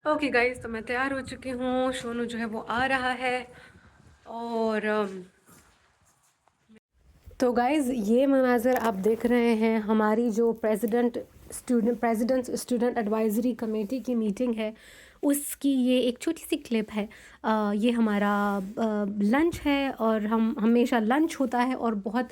Okay guys, तो मैं तैयार हो चुकी हूँ। सोनू जो है वो आ रहा है। और तो गाइस, ये मनाज़र आप देख रहे हैं, हमारी जो प्रेसिडेंट स्टूडेंट एडवाइजरी कमेटी की मीटिंग है उसकी ये एक छोटी सी क्लिप है। ये हमारा लंच है और हम हमेशा लंच होता है और बहुत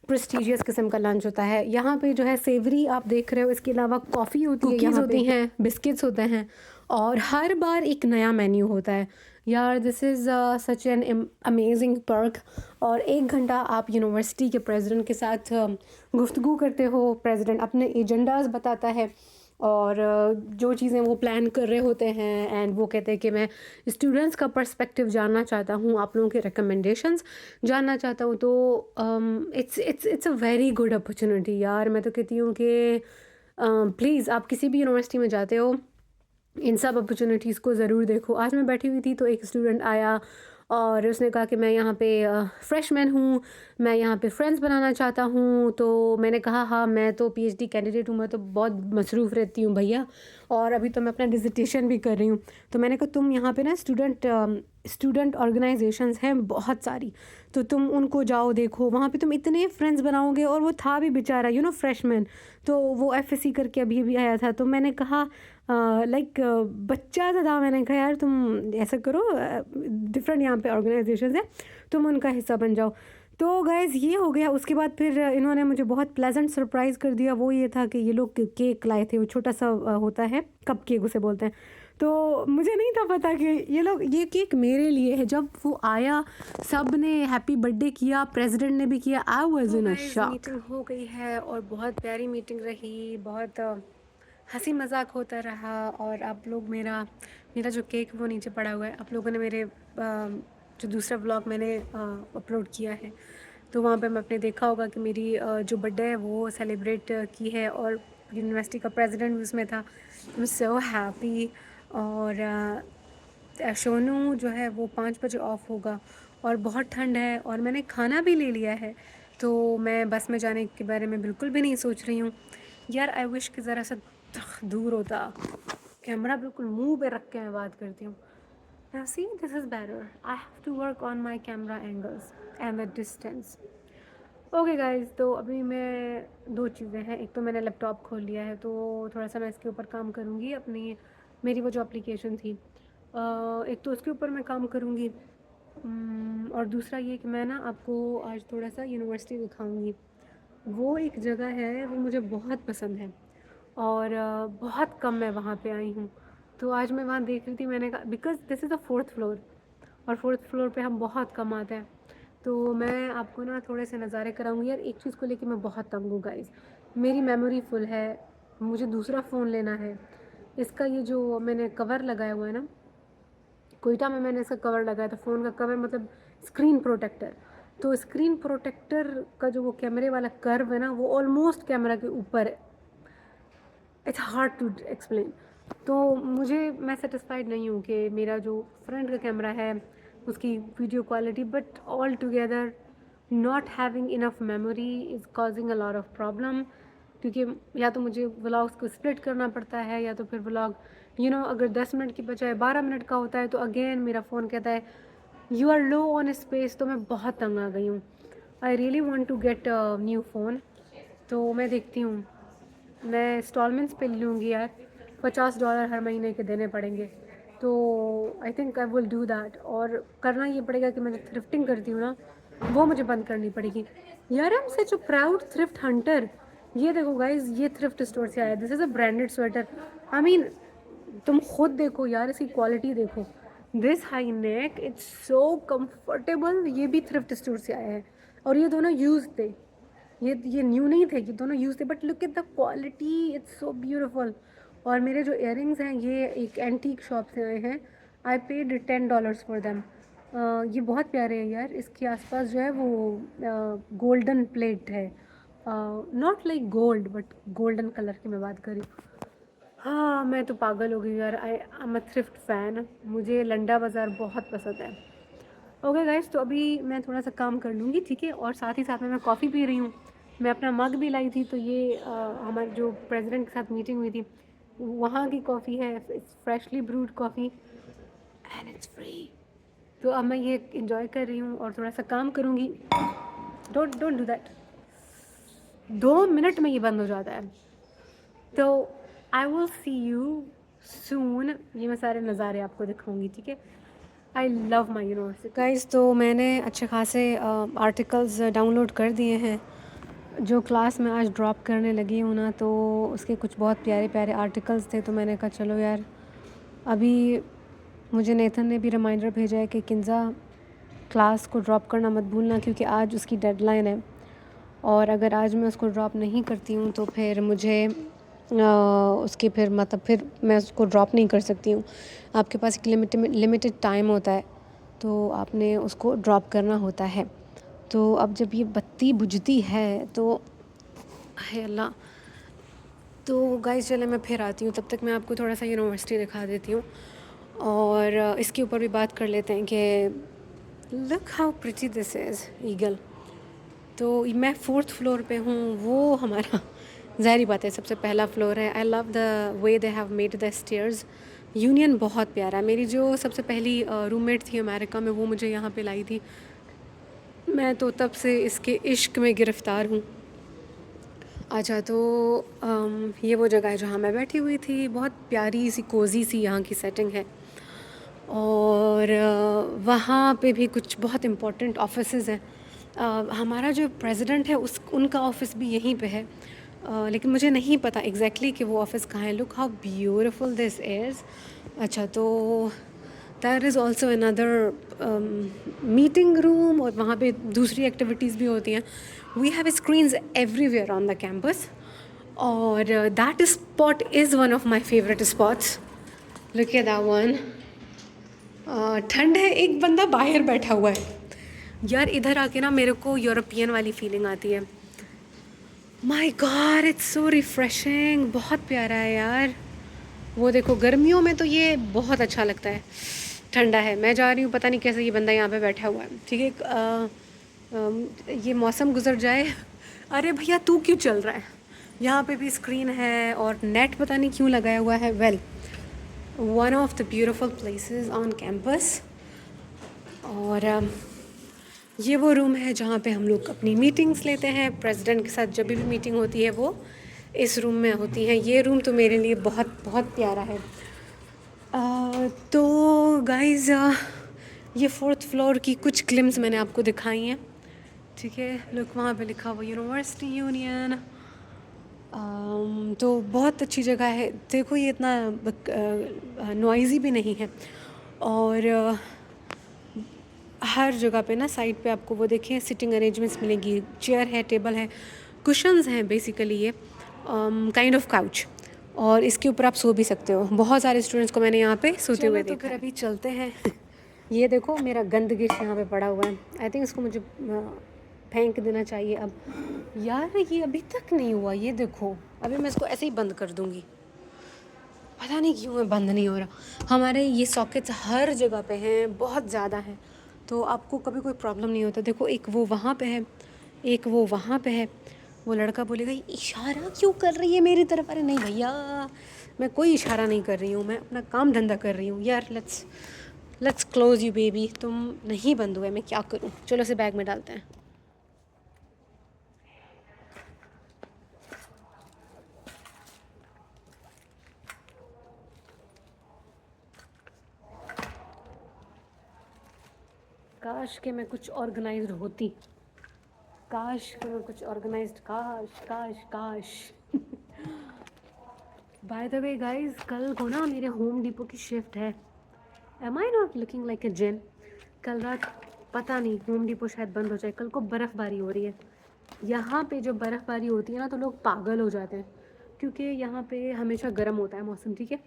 प्रेस्टिजियस किस्म का लंच होता है। यहाँ पे जो है सेवरी आप देख रहे हो, इसके अलावा कॉफ़ी होती है, कुकीज़ होती हैं, बिस्किट्स होते हैं और हर बार एक नया मेन्यू होता है। यार this is such an amazing perk. और 1 घंटा आप यूनिवर्सिटी के प्रेसिडेंट के साथ गुफ्तगू करते हो। प्रेसिडेंट अपने एजेंडाज बताता है और जो चीज़ें वो प्लान कर रहे होते हैं एंड वो कहते हैं कि मैं स्टूडेंट्स का पर्सपेक्टिव जानना चाहता हूँ, आप लोगों के रिकमेंडेशंस जानना चाहता हूँ। तो it's a very good opportunity यार। मैं तो कहती हूँ कि प्लीज़ आप किसी भी यूनिवर्सिटी में जाते हो, इन सब अपॉर्चुनिटीज़ को ज़रूर देखो। आज मैं बैठी हुई थी तो एक स्टूडेंट आया और उसने कहा कि मैं यहाँ पे फ्रेशमैन हूँ, मैं यहाँ पे फ्रेंड्स बनाना चाहता हूँ। तो मैंने कहा हाँ, मैं तो पीएचडी कैंडिडेट हूँ, मैं तो बहुत मसरूफ़ रहती हूँ भैया, और अभी तो मैं अपना डिसर्टेशन भी कर रही हूँ। तो मैंने कहा तुम यहाँ पे ना स्टूडेंट ऑर्गेनाइजेशंस हैं बहुत सारी, तो तुम उनको जाओ देखो, वहाँ पे तुम इतने फ्रेंड्स बनाओगे। और वो था भी बेचारा फ्रेशमैन, तो वो एफएससी करके अभी अभी आया था। तो मैंने कहा लाइक बच्चा सा था, मैंने कहा यार तुम ऐसा करो, डिफरेंट यहाँ पे ऑर्गेनाइजेशन है, तुम उनका हिस्सा बन जाओ। तो गाइज़ ये हो गया। उसके बाद फिर इन्होंने मुझे बहुत प्लेजेंट सरप्राइज़ कर दिया। वो ये था कि ये लोग केक लाए थे, वो छोटा सा होता है, कप केक उसे बोलते हैं। तो मुझे नहीं था पता कि ये लोग ये केक मेरे लिए है। जब वो आया, सब ने हैप्पी बर्थडे किया, प्रेसिडेंट ने भी किया। I was in a shock. Meeting हो गई है और बहुत प्यारी मीटिंग रही, बहुत हंसी मजाक होता रहा। और आप लोग मेरा मेरा जो केक वो नीचे पड़ा हुआ है, आप लोगों ने मेरे जो दूसरा व्लॉग मैंने अपलोड किया है तो वहाँ पे मैं अपने देखा होगा कि मेरी जो बर्थडे है वो सेलिब्रेट की है और यूनिवर्सिटी का प्रेसिडेंट भी उसमें था। I am so happy. और सोनू जो है वो 5 बजे ऑफ होगा और बहुत ठंड है और मैंने खाना भी ले लिया है, तो मैं बस में जाने के बारे में बिल्कुल भी नहीं सोच रही हूँ। यार आई विश कि ज़रा सा दूर होता, कैमरा बिल्कुल मुंह पे रख के मैं बात करती हूँ। Now see, this is better. I have to work on my camera angles and the distance. Okay guys, तो अभी मैं दो चीज़ें हैं। एक तो मैंने लैपटॉप खोल लिया है तो थोड़ा सा मैं इसके ऊपर काम करूँगी, अपनी मेरी वो जो एप्लीकेशन थी, एक तो उसके ऊपर मैं काम करूँगी। और दूसरा ये कि मैं ना आपको आज थोड़ा सा यूनिवर्सिटी दिखाऊँगी। वो एक जगह है, वो मुझे बहुत पसंद है और बहुत कम मैं वहाँ पे आई हूँ। तो आज मैं वहाँ देख रही थी, मैंने कहा because this is the 4th floor और 4th फ्लोर पे हम बहुत कम आते हैं। तो मैं आपको ना थोड़े से नज़ारे कराऊंगी। यार एक चीज़ को लेके मैं बहुत तंग हूँ गाइस, मेरी मेमोरी फुल है, मुझे दूसरा फ़ोन लेना है। इसका ये जो मैंने कवर लगाया हुआ है ना, कोयटा में मैंने इसका कवर लगाया था, फ़ोन का कवर मतलब स्क्रीन प्रोटेक्टर। तो स्क्रीन प्रोटेक्टर का जो वो कैमरे वाला कर्व है ना, वो ऑलमोस्ट कैमरा के ऊपर है। It's hard to explain. तो मैं सेटिस्फाइड नहीं हूँ कि मेरा जो फ्रंट का कैमरा है उसकी video quality, but all together not having enough memory is causing a lot of problem. क्योंकि या तो मुझे व्लॉग्स को स्प्लिट करना पड़ता है या तो फिर व्लॉग अगर 10 मिनट की बजाय 12 मिनट का होता है तो अगेन मेरा फ़ोन कहता है you are low on space. तो मैं बहुत तंग आ गई हूँ। I really want to get new phone. तो मैं देखती हूँ, मैं इंस्टॉलमेंट्स पे लूँगी यार, $50 हर महीने के देने पड़ेंगे। तो I think I will do that. और करना ये पड़ेगा कि मैं जो थ्रिफ्टिंग करती हूँ ना, वो मुझे बंद करनी पड़ेगी। यार I am such a proud thrift Hunter. ये देखो गाइज, ये थ्रिफ्ट स्टोर से आया, this is a branded sweater. I mean तुम खुद देखो यार, इसकी क्वालिटी देखो, this high neck, it's so comfortable. ये भी थ्रिफ्ट स्टोर से आया है और ये दोनों यूज थे, ये न्यू नहीं थे, ये दोनों यूज थे, but look at the quality, it's so beautiful. और मेरे जो इयररिंग्स हैं ये एक एंटीक शॉप से आए हैं। I paid $10 for them. ये बहुत प्यारे हैं यार। इसके आसपास जो है वो गोल्डन प्लेट है, not like gold but golden colour की मैं बात करी। हाँ, मैं तो पागल हो गई यार। I am a thrift fan, मुझे लंडा बाज़ार बहुत पसंद है। ओके गाइस, तो अभी मैं थोड़ा सा काम कर लूँगी, ठीक है। और साथ ही साथ में मैं कॉफ़ी पी रही हूँ। मैं अपना मग भी लाई थी, तो ये हमारे जो प्रेसिडेंट के साथ मीटिंग हुई थी, वहाँ की कॉफ़ी है, it's freshly brood coffee and it's free. तो अब मैं ये इंजॉय कर रही हूँ और थोड़ा सा काम करूँगी। Don't don't do that. 2 minute में ये बंद हो जाता है। तो I will see you soon. ये मैं सारे नज़ारे आपको दिखाऊंगी, ठीक है। I love my university guys. तो मैंने अच्छे खासे आर्टिकल्स डाउनलोड कर दिए हैं। जो क्लास में आज ड्रॉप करने लगी हूँ ना, तो उसके कुछ बहुत प्यारे प्यारे आर्टिकल्स थे। तो मैंने कहा चलो यार, अभी मुझे नेथन ने भी रिमाइंडर भेजा है कि किंजा क्लास को ड्रॉप करना मत भूलना, क्योंकि आज उसकी डेडलाइन है। और अगर आज मैं उसको ड्रॉप नहीं करती हूँ तो फिर मुझे उसके फिर मतलब फिर मैं उसको ड्रॉप नहीं कर सकती हूँ। आपके पास एक लिमिटेड टाइम होता है, तो आपने उसको ड्रॉप करना होता है। तो अब जब ये बत्ती बुझती है तो है अल्लाह। तो गाइस चले मैं फिर आती हूँ, तब तक मैं आपको थोड़ा सा यूनिवर्सिटी दिखा देती हूँ और इसके ऊपर भी बात कर लेते हैं कि look how pretty this is eagle. तो मैं 4th फ्लोर पे हूँ, वो हमारा ज़ाहिर बात है सबसे पहला फ्लोर है। I love the way they have made the stairs. Union बहुत प्यारा है। मेरी जो सबसे पहली रूममेट थी अमेरिका में, वो मुझे यहाँ पे लाई थी। मैं तो तब से इसके इश्क में गिरफ़्तार हूँ। अच्छा, तो ये वो जगह है जहाँ मैं बैठी हुई थी। बहुत प्यारी सी कोज़ी सी यहाँ की सेटिंग है। और वहाँ पे भी कुछ बहुत इम्पोर्टेंट ऑफिसेज़ हैं। हमारा जो प्रेसिडेंट है उनका ऑफ़िस भी यहीं पे है। लेकिन मुझे नहीं पता एग्जैक्टली कि वो ऑफ़िस कहाँ है। Look how beautiful this is. अच्छा, तो that is also another meeting room, और वहाँ पे दूसरी एक्टिविटीज़ भी होती हैं। We have screens everywhere on the campus, और that spot is one of my favourite spots. Look at that one. ठंड है, एक बंदा बाहर बैठा हुआ है। यार इधर आके ना मेरे को यूरोपियन वाली फीलिंग आती है। My God, it's so refreshing. बहुत प्यारा है यार। वो देखो, गर्मियों में तो ये बहुत अच्छा लगता है। ठंडा है, मैं जा रही हूँ, पता नहीं कैसे ये बंदा यहाँ पे बैठा हुआ है। ठीक है, ये मौसम गुजर जाए। अरे भैया तू क्यों चल रहा है? यहाँ पे भी स्क्रीन है और नेट पता नहीं क्यों लगाया हुआ है। Well, one of the beautiful places on campus. और ये वो रूम है जहाँ पे हम लोग अपनी मीटिंग्स लेते हैं। प्रेसिडेंट के साथ जब भी मीटिंग होती है वो इस रूम में होती है। ये रूम तो मेरे लिए बहुत बहुत प्यारा है। तो गाइज़, ये 4th फ्लोर की कुछ ग्लिम्स मैंने आपको दिखाई हैं। ठीक है, लोग वहाँ पे लिखा हुआ यूनिवर्सिटी यूनियन। तो बहुत अच्छी जगह है। देखो, ये इतना नॉइज़ी भी नहीं है। और हर जगह पे ना साइड पे आपको वो देखें सिटिंग अरेंजमेंट्स मिलेंगी। चेयर है, टेबल है, कुशन्स हैं बेसिकली ये काइंड ऑफ काउच। और इसके ऊपर आप सो भी सकते हो। बहुत सारे स्टूडेंट्स को मैंने यहाँ पे सोते हुए देखा। तो फिर अभी चलते हैं। ये देखो, मेरा गंदगिश यहाँ पे पड़ा हुआ है। आई थिंक इसको मुझे फेंक देना चाहिए अब। यार ये अभी तक नहीं हुआ, ये देखो। अभी मैं इसको ऐसे ही बंद कर दूँगी। पता नहीं क्यों है बंद नहीं हो रहा। हमारे ये सॉकेट्स हर जगह पे हैं, बहुत ज़्यादा हैं, तो आपको कभी कोई प्रॉब्लम नहीं होता। देखो, एक वो वहाँ पे है, एक वो वहाँ पे है। वो लड़का बोलेगा इशारा क्यों कर रही है मेरी तरफ? अरे नहीं भैया, मैं कोई इशारा नहीं कर रही हूँ, मैं अपना काम धंधा कर रही हूँ। यार लेट्स क्लोज यू बेबी। तुम नहीं बंद हुए, मैं क्या करूँ? चलो इसे बैग में डालते हैं। काश कि मैं कुछ ऑर्गेनाइज्ड होती। काश कि मैं कुछ ऑर्गेनाइज्ड, काश काश काश। बाय द वे गाइस, कल को ना मेरे होम डिपो की शिफ्ट है। Am I not looking like a jinn? कल रात पता नहीं, होम डिपो शायद बंद हो जाए। कल को बर्फ़बारी हो रही है। यहाँ पे जो बर्फ़बारी होती है ना, तो लोग पागल हो जाते हैं, क्योंकि यहाँ पे हमेशा गर्म होता है मौसम। ठीक है,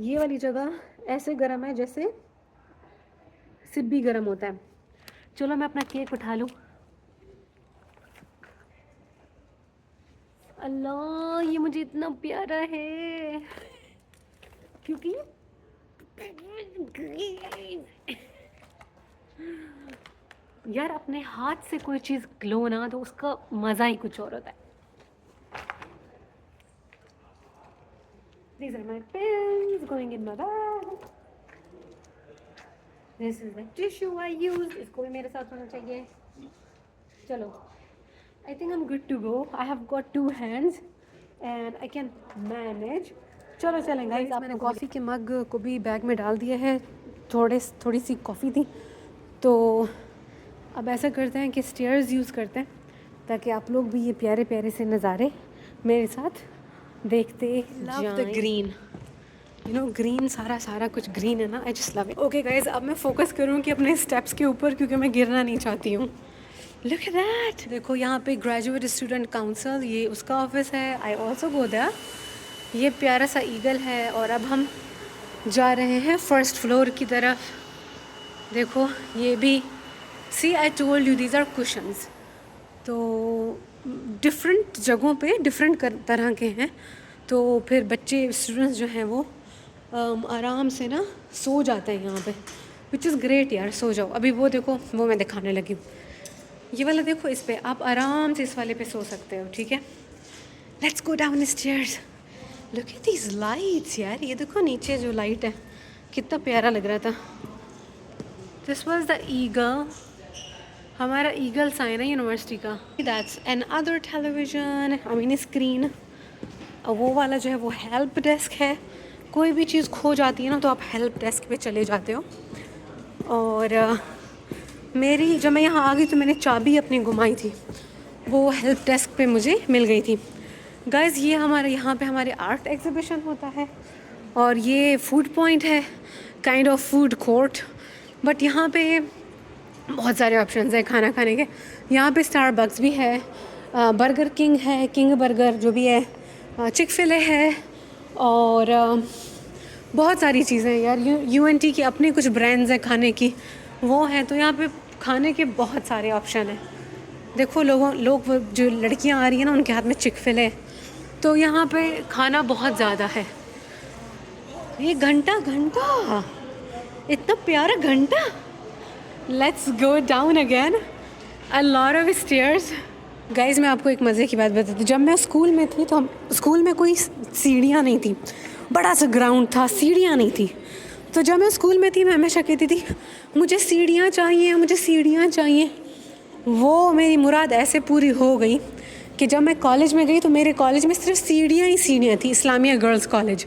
ये वाली जगह ऐसे गर्म है जैसे सिब्बी गर्म होता है। चलो मैं अपना केक उठा लूँ। अल्लाह, ये मुझे इतना प्यारा है क्योंकि यार अपने हाथ से कोई चीज़ ग्लो ना, तो उसका मज़ा ही कुछ और होता है। These are my pens going in my bag. This is the tissue I used. इसको भी मेरे साथ होना चाहिए. चलो. I think I'm good to go. I have got 2 hands and I can manage. चलो चलें गाइस. मैंने कॉफ़ी के मग को भी बैग में डाल दिया है. थोड़ी सी कॉफ़ी थी, तो अब ऐसा करते हैं कि स्टेयर्स यूज़ करते हैं ताकि आप लोग भी ये प्यारे प्यारे से नज़ारे मेरे साथ देखते जाएं. The green, you know, green, सारा कुछ ग्रीन है ना. I just love it. Okay guys, अब मैं फोकस करूँ कि अपने स्टेप्स के ऊपर, क्योंकि मैं गिरना नहीं चाहती हूँ. Look at that. देखो यहाँ पे ग्रेजुएट स्टूडेंट काउंसिल, ये उसका ऑफिस है. I also go there. ये प्यारा सा ईगल है. और अब हम जा रहे हैं फर्स्ट फ्लोर की तरफ. देखो ये भी, see I told you these are cushions. तो डिफरेंट जगहों पे डिफरेंट तरह के हैं. तो फिर बच्चे, स्टूडेंट्स जो हैं वो आराम से ना सो जाते हैं यहाँ पे, विच इज़ ग्रेट यार. सो जाओ. अभी वो देखो, वो मैं दिखाने लगी हूँ. ये वाला देखो, इस पे आप आराम से इस वाले पे सो सकते हो. ठीक है, let's go down stairs. Look at these lights यार. ये देखो नीचे जो लाइट है, कितना प्यारा लग रहा था. This was the eagle. हमारा ईगल साइन है यूनिवर्सिटी का. That's an other television, I mean screen. वो वाला जो है वो हेल्प डेस्क है. कोई भी चीज़ खो जाती है ना तो आप हेल्प डेस्क पे चले जाते हो. और मेरी, जब मैं यहाँ आ गई तो मैंने चाबी अपनी घुमाई थी, वो हेल्प डेस्क पे मुझे मिल गई थी. गाइज़, ये हमारे यहाँ पे हमारे आर्ट एग्जीबिशन होता है. और ये फूड पॉइंट है, kind of food court. But यहाँ पे बहुत सारे ऑप्शंस हैं खाना खाने के. यहाँ पे स्टारबक्स भी है, बर्गर किंग है, किंग बर्गर जो भी है, चिक-फिले है, और बहुत सारी चीज़ें यार. UNT के अपने कुछ ब्रांड्स हैं खाने की, वो हैं. तो यहाँ पे खाने के बहुत सारे ऑप्शन हैं. देखो लोग जो लड़कियाँ आ रही हैं ना, उनके हाथ में चिक-फिले. तो यहाँ पे खाना बहुत ज़्यादा है. ये घंटा इतना प्यारा घंटा. Let's go down again. A lot of stairs. Guys, मैं आपको एक मज़े की बात बताती हूँ. जब मैं स्कूल में थी तो स्कूल में कोई सीढ़ियाँ नहीं थी. बड़ा सा ग्राउंड था, सीढ़ियाँ नहीं थी. तो जब मैं स्कूल में थी मैं हमेशा कहती थी मुझे सीढ़ियाँ चाहिए, मुझे सीढ़ियाँ चाहिए. वो मेरी मुराद ऐसे पूरी हो गई कि जब मैं कॉलेज में गई तो मेरे कॉलेज में सिर्फ सीढ़ियाँ ही सीढ़ियाँ थी. Islamia girls college.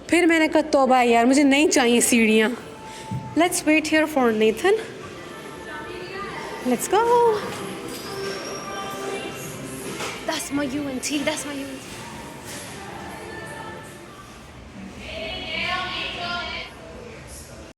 फिर मैंने कहा तौबा यार, मुझे नहीं चाहिए सीढ़ियाँ. Let's wait here for Nathan. Let's go. That's my UNT.